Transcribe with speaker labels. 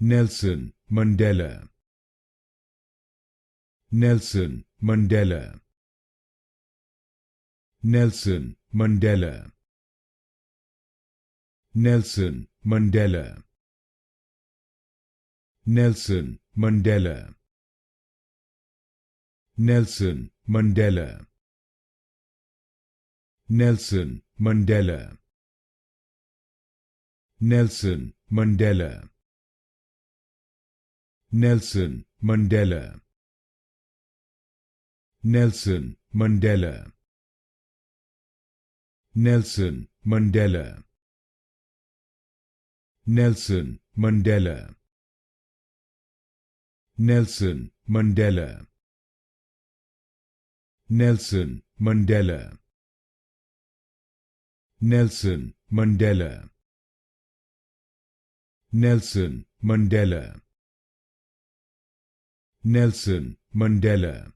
Speaker 1: Nelson Mandela. Nelson Mandela. Nelson Mandela. Nelson Mandela. Nelson Mandela. Nelson Mandela. Nelson Mandela. Nelson Mandela. Nelson Mandela. Nelson Mandela. Nelson Mandela. Nelson Mandela. Nelson Mandela. Nelson Mandela. Nelson Mandela. Nelson Mandela. Nelson Mandela.